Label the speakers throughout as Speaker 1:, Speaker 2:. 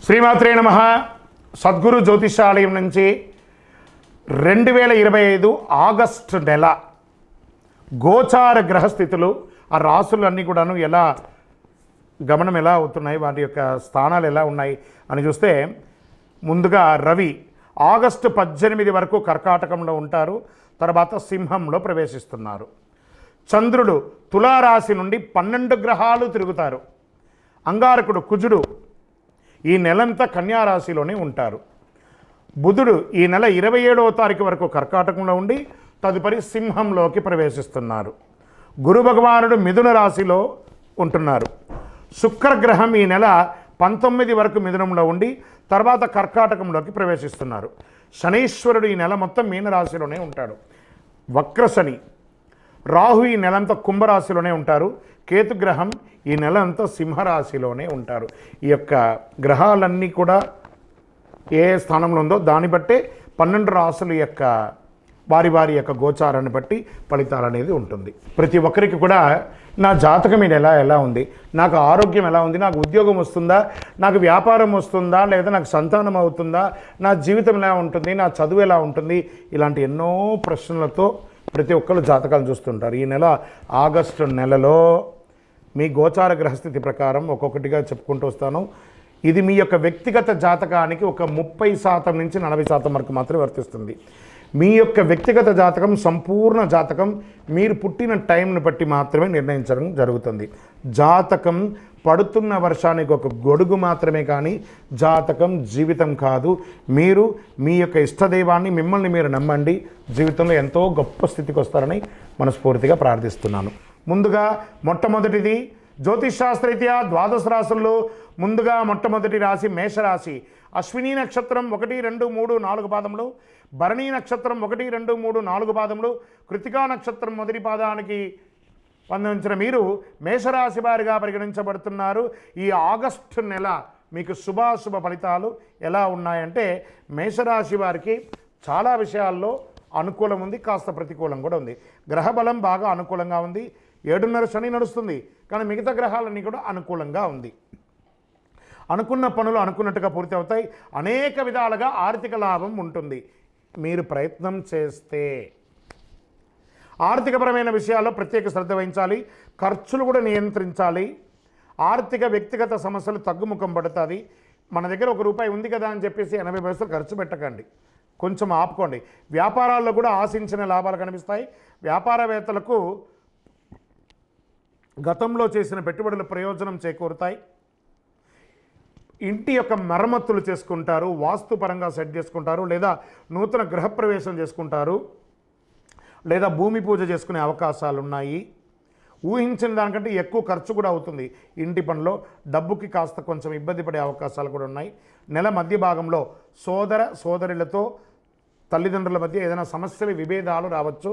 Speaker 1: శ్రీమాత్రే నమః. సద్గురు జ్యోతిషాలయం నుంచి 2025 ఆగస్టు నెల గోచార గ్రహస్థితులు, ఆ రాసులన్నీ కూడాను ఎలా గమనం ఎలా అవుతున్నాయి, వాటి యొక్క స్థానాలు ఎలా ఉన్నాయి అని చూస్తే, ముందుగా రవి ఆగస్టు 18 వరకు కర్కాటకంలో ఉంటారు, తర్వాత సింహంలో ప్రవేశిస్తున్నారు. చంద్రుడు తులారాశి నుండి 12 గ్రహాలు తిరుగుతారు. అంగారకుడు కుజుడు ఈ నెలంతా కన్యారాశిలోనే ఉంటారు. బుధుడు ఈ నెల 27వ తారీఖు వరకు కర్కాటకంలో ఉండి తదుపరి సింహంలోకి ప్రవేశిస్తున్నారు. గురు భగవానుడు మిథున రాశిలో ఉంటున్నారు. శుక్రగ్రహం ఈ నెల 19 వరకు మిథునంలో ఉండి తర్వాత కర్కాటకంలోకి ప్రవేశిస్తున్నారు. శనీశ్వరుడు ఈ నెల మొత్తం మీనరాశిలోనే ఉంటాడు. వక్రశని. రాహు ఈ నెలంతా కుంభరాశిలోనే ఉంటారు. కేతుగ్రహం ఈ నెల అంతా సింహరాశిలోనే ఉంటారు. ఈ యొక్క గ్రహాలన్నీ కూడా ఏ స్థానంలో ఉందో దాన్ని బట్టే 12 రాశుల యొక్క వారి యొక్క గోచారాన్ని బట్టి ఫలితాలు అనేది ఉంటుంది. ప్రతి ఒక్కరికి కూడా నా జాతకం ఇది ఎలా ఉంది, నాకు ఆరోగ్యం ఎలా ఉంది, నాకు ఉద్యోగం వస్తుందా, నాకు వ్యాపారం వస్తుందా, లేదా నాకు సంతానం అవుతుందా, నా జీవితం ఎలా ఉంటుంది, నా చదువు ఎలా ఉంటుంది, ఇలాంటి ఎన్నో ప్రశ్నలతో ప్రతి ఒక్కరు జాతకాలు చూస్తుంటారు. ఈ నెల ఆగస్టు నెలలో మీ గోచార గ్రహస్థితి ప్రకారం ఒక్కొక్కటిగా చెప్పుకుంటూ వస్తాను. ఇది మీ యొక్క వ్యక్తిగత జాతకానికి ఒక 30% నుంచి 40% వరకు మాత్రమే వర్తిస్తుంది. మీ యొక్క వ్యక్తిగత జాతకం, సంపూర్ణ జాతకం మీరు పుట్టిన టైంని బట్టి మాత్రమే నిర్ణయించడం జరుగుతుంది. జాతకం పడుతున్న వర్షానికి ఒక గొడుగు మాత్రమే, కానీ జాతకం జీవితం కాదు. మీరు మీ యొక్క ఇష్టదైవాన్ని, మిమ్మల్ని మీరు నమ్మండి, జీవితంలో ఎంతో గొప్ప స్థితికి వస్తారని మనస్ఫూర్తిగా ప్రార్థిస్తున్నాను. ముందుగా మొట్టమొదటిది జ్యోతిషాస్త్రరీత్యా ద్వాదశ రాశుల్లో ముందుగా మొట్టమొదటి రాశి మేషరాశి. అశ్విని నక్షత్రం 1, 2, 3, 4 పాదములు, భరణీ నక్షత్రం 1, 2, 3, 4 పాదములు, కృతికా నక్షత్రం మొదటి పాదానికి పొందించిన మీరు మేషరాశి వారిగా పరిగణించబడుతున్నారు. ఈ ఆగస్టు నెల మీకు శుభాశుభ ఫలితాలు ఎలా ఉన్నాయంటే, మేషరాశి వారికి చాలా విషయాల్లో అనుకూలం ఉంది, కాస్త ప్రతికూలం కూడా ఉంది. గ్రహబలం బాగా అనుకూలంగా ఉంది. 7.5 శని నడుస్తుంది, కానీ మిగతా గ్రహాలన్నీ కూడా అనుకూలంగా ఉంది. అనుకున్న పనులు అనుకున్నట్టుగా పూర్తి అవుతాయి. అనేక విధాలుగా ఆర్థిక లాభం ఉంటుంది మీరు ప్రయత్నం చేస్తే. ఆర్థికపరమైన విషయాల్లో ప్రత్యేక శ్రద్ధ వహించాలి. ఖర్చులు కూడా నియంత్రించాలి. ఆర్థిక వ్యక్తిగత సమస్యలు తగ్గుముఖం పడుతుంది. మన దగ్గర ₹1 ఉంది కదా అని చెప్పేసి 80 పైసలు ఖర్చు పెట్టకండి, కొంచెం ఆపుకోండి. వ్యాపారాల్లో కూడా ఆశించిన లాభాలు కనిపిస్తాయి. వ్యాపారవేత్తలకు గతంలో చేసిన పెట్టుబడుల ప్రయోజనం చేకూరుతాయి. ఇంటి యొక్క మరమ్మతులు చేసుకుంటారు, వాస్తుపరంగా సెట్ చేసుకుంటారు, లేదా నూతన గృహప్రవేశం చేసుకుంటారు, లేదా భూమి పూజ చేసుకునే అవకాశాలు ఉన్నాయి. ఊహించిన దానికంటే ఎక్కువ ఖర్చు కూడా అవుతుంది. ఇంటి పనిలో డబ్బుకి కాస్త కొంచెం ఇబ్బంది పడే అవకాశాలు కూడా ఉన్నాయి. నెల మధ్య భాగంలో సోదరులతో తల్లిదండ్రుల మధ్య ఏదైనా సమస్యలు, విభేదాలు రావచ్చు,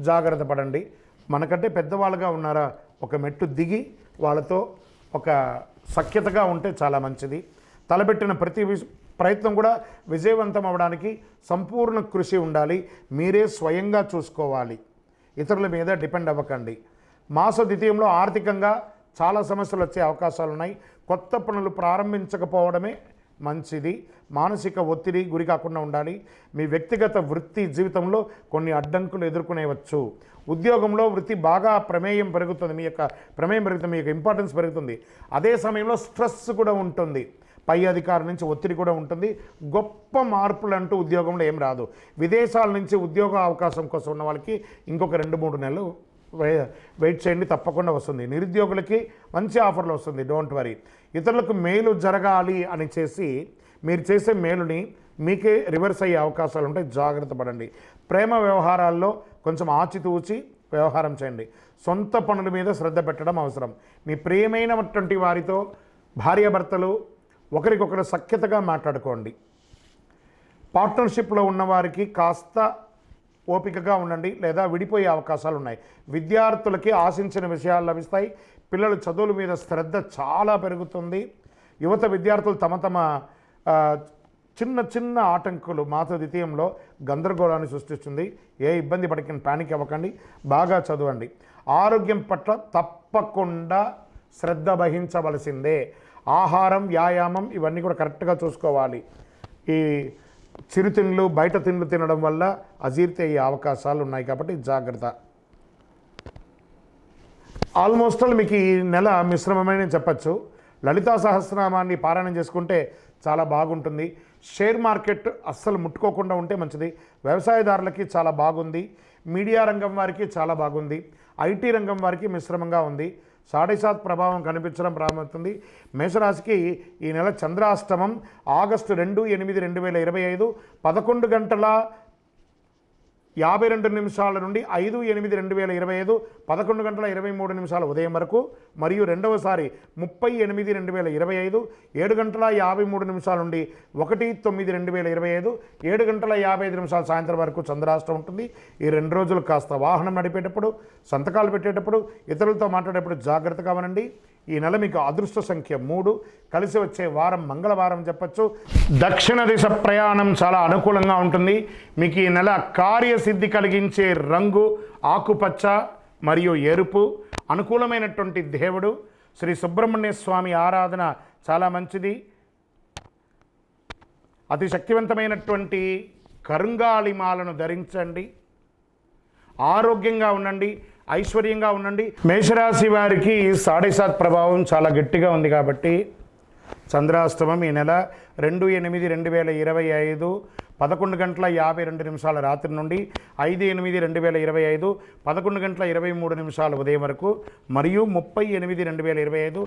Speaker 1: జాగ్రత్త పడండి. మనకంటే పెద్దవాళ్ళుగా ఉన్నారా, ఒక మెట్టు దిగి వాళ్ళతో ఒక సఖ్యతగా ఉంటే చాలా మంచిది. తలపెట్టిన ప్రతి ప్రయత్నం కూడా విజయవంతం అవ్వడానికి సంపూర్ణ కృషి ఉండాలి. మీరే స్వయంగా చూసుకోవాలి, ఇతరుల మీద డిపెండ్ అవ్వకండి. మాస ద్వితీయంలో ఆర్థికంగా చాలా సమస్యలు వచ్చే అవకాశాలు ఉన్నాయి. కొత్త పనులు ప్రారంభించకపోవడమే మంచిది. మానసిక ఒత్తిడి గురి కాకుండా ఉండాలి. మీ వ్యక్తిగత వృత్తి జీవితంలో కొన్ని అడ్డంకులు ఎదుర్కొనేవచ్చు. ఉద్యోగంలో వృత్తి బాగా ప్రమేయం పెరుగుతుంది, మీ యొక్క ప్రమేయం పెరుగుతుంది, మీ యొక్క ఇంపార్టెన్స్ పెరుగుతుంది. అదే సమయంలో స్ట్రెస్ కూడా ఉంటుంది, పై అధికారుల నుంచి ఒత్తిడి కూడా ఉంటుంది. గొప్ప మార్పులు అంటూ ఉద్యోగంలో ఏం రాదు. విదేశాల నుంచి ఉద్యోగ అవకాశం కోసం ఉన్న వాళ్ళకి ఇంకొక 2-3 నెలలు వెయిట్ చేయండి, తప్పకుండా వస్తుంది. నిరుద్యోగులకి మంచి ఆఫర్లు వస్తుంది, డోంట్ వరీ. ఇతరులకు మేలు జరగాలి అని చేసి మీరు చేసే మేలుని మీకే రివర్స్ అయ్యే అవకాశాలు ఉంటాయి, జాగ్రత్త పడండి. ప్రేమ వ్యవహారాల్లో కొంచెం ఆచితూచి వ్యవహారం చేయండి. సొంత పనుల మీద శ్రద్ధ పెట్టడం అవసరం. మీ ప్రియమైనటువంటి వారితో, భార్యాభర్తలు ఒకరికొకరు సఖ్యతగా మాట్లాడుకోండి. పార్ట్నర్షిప్లో ఉన్నవారికి కాస్త ఓపికగా ఉండండి, లేదా విడిపోయే అవకాశాలు ఉన్నాయి. విద్యార్థులకి ఆశించిన విషయాలు లభిస్తాయి. పిల్లల చదువుల మీద శ్రద్ధ చాలా పెరుగుతుంది. యువత విద్యార్థులు తమ చిన్న ఆటంకులు మాస ద్వితీయంలో గందరగోళాన్ని సృష్టిస్తుంది. ఏ ఇబ్బంది పడకండి, పానిక్ అవ్వకండి, బాగా చదవండి. ఆరోగ్యం పట్ల తప్పకుండా శ్రద్ధ వహించవలసిందే. ఆహారం, వ్యాయామం ఇవన్నీ కూడా కరెక్ట్గా చూసుకోవాలి. ఈ చిరుతిండ్లు, బయట తిండ్లు తినడం వల్ల అజీర్తి అయ్యే అవకాశాలు ఉన్నాయి కాబట్టి జాగ్రత్త. ఆల్మోస్ట్ ఆల్ మీకు ఈ నెల మిశ్రమమైన చెప్పచ్చు. లలితా సహస్రనామాన్ని పారాయణం చేసుకుంటే చాలా బాగుంటుంది. షేర్ మార్కెట్ అస్సలు ముట్టుకోకుండా ఉంటే మంచిది. వ్యవసాయదారులకి చాలా బాగుంది. మీడియా రంగం వారికి చాలా బాగుంది. ఐటీ రంగం వారికి మిశ్రమంగా ఉంది. 7.5 ప్రభావం కనిపించడం ప్రారంభమవుతుంది. మేషరాశికి ఈ నెల చంద్రాష్టమం ఆగస్టు 2/8/2025 11:52 నుండి 5/8/2025 11:23 ఉదయం వరకు, మరియు రెండవసారి 30/8/2025 7:53 నుండి 1/9/2025 7:55 సాయంత్రం వరకు చంద్రాష్టం ఉంటుంది. ఈ 2 రోజులు కాస్త వాహనం నడిపేటప్పుడు, సంతకాలు పెట్టేటప్పుడు, ఇతరులతో మాట్లాడేటప్పుడు జాగ్రత్తగా ఉండండి. ఈ నెల మీకు అదృష్ట సంఖ్య 3, కలిసి వచ్చే వారం మంగళవారం చెప్పచ్చు. దక్షిణ దిశ ప్రయాణం చాలా అనుకూలంగా ఉంటుంది. మీకు ఈ నెల కార్యసిద్ధి కలిగించే రంగు ఆకుపచ్చ మరియు ఎరుపు. అనుకూలమైనటువంటి దేవుడు శ్రీ సుబ్రహ్మణ్య స్వామి ఆరాధన చాలా మంచిది. అతి శక్తివంతమైనటువంటి కరుంగాళిమాలను ధరించండి. ఆరోగ్యంగా ఉండండి, ఐశ్వర్యంగా ఉండండి. మేషరాశి వారికి 7.5 ప్రభావం చాలా గట్టిగా ఉంది కాబట్టి చంద్రాష్టమం ఈ నెల 2/8/2025 11:52 రాత్రి నుండి 5/8/2025 11:23 ఉదయం వరకు, మరియు 30/8/2025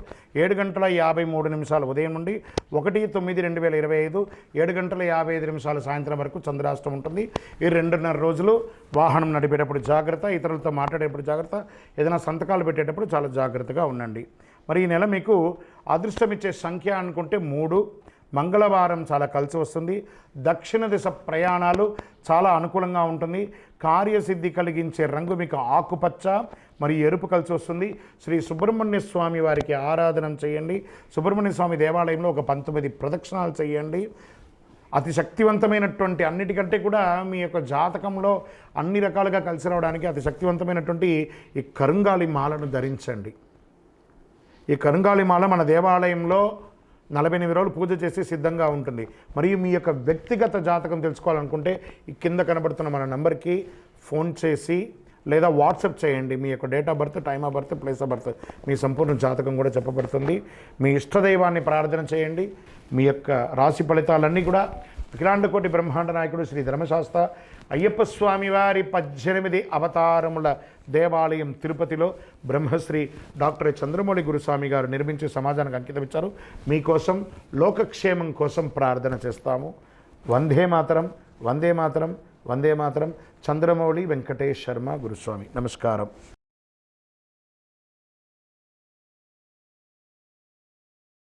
Speaker 1: 7:53 ఉదయం నుండి 1/9/2025 7:55 సాయంత్రం వరకు చంద్రాష్టం ఉంటుంది. ఈ 2.5 రోజులు వాహనం నడిపేటప్పుడు జాగ్రత్త, ఇతరులతో మాట్లాడేటప్పుడు జాగ్రత్త, ఏదైనా సంతకాలు పెట్టేటప్పుడు చాలా జాగ్రత్తగా ఉండండి. మరి ఈ నెల మీకు అదృష్టం ఇచ్చే సంఖ్య అనుకుంటే 3, మంగళవారం చాలా కలిసి వస్తుంది. దక్షిణ దిశ ప్రయాణాలు చాలా అనుకూలంగా ఉంటుంది. కార్యసిద్ధి కలిగించే రంగు మీకు ఆకుపచ్చ మరియు ఎరుపు కలిసి వస్తుంది. శ్రీ సుబ్రహ్మణ్య స్వామి వారికి ఆరాధన చేయండి. సుబ్రహ్మణ్య స్వామి దేవాలయంలో ఒక 19 ప్రదక్షిణాలు చేయండి. అతి శక్తివంతమైనటువంటి, అన్నిటికంటే కూడా మీ యొక్క జాతకంలో అన్ని రకాలుగా కలిసి రావడానికి అతి శక్తివంతమైనటువంటి ఈ కరుంగాలి మాలను ధరించండి. ఈ కరుంగాలి మాల మన దేవాలయంలో 48 రోజులు పూజ చేసి సిద్ధంగా ఉంటుంది. మరియు మీ యొక్క వ్యక్తిగత జాతకం తెలుసుకోవాలనుకుంటే ఈ కింద కనబడుతున్న మన నంబర్కి ఫోన్ చేసి లేదా వాట్సాప్ చేయండి. మీ యొక్క date of birth, time of birth, place of birth, మీ సంపూర్ణ జాతకం కూడా చెప్పబడుతుంది. మీ ఇష్టదైవాన్ని ప్రార్థన చేయండి. మీ యొక్క రాశి ఫలితాలన్నీ కూడా అఖిలాండకోటి బ్రహ్మాండ నాయకుడు శ్రీ ధర్మశాస్త్ర అయ్యప్ప స్వామి వారి 18 అవతారముల దేవాలయం తిరుపతిలో బ్రహ్మశ్రీ డాక్టర్ చంద్రమౌళి గురుస్వామి గారు నిర్మించి సమాజానికి అంకితం ఇచ్చారు. మీకోసం, లోకక్షేమం కోసం ప్రార్థన చేస్తాము. వందే మాతరం, వందే మాతరం, వందే మాతరం. చంద్రమౌళి వెంకటేష్ శర్మ గురుస్వామి. నమస్కారం.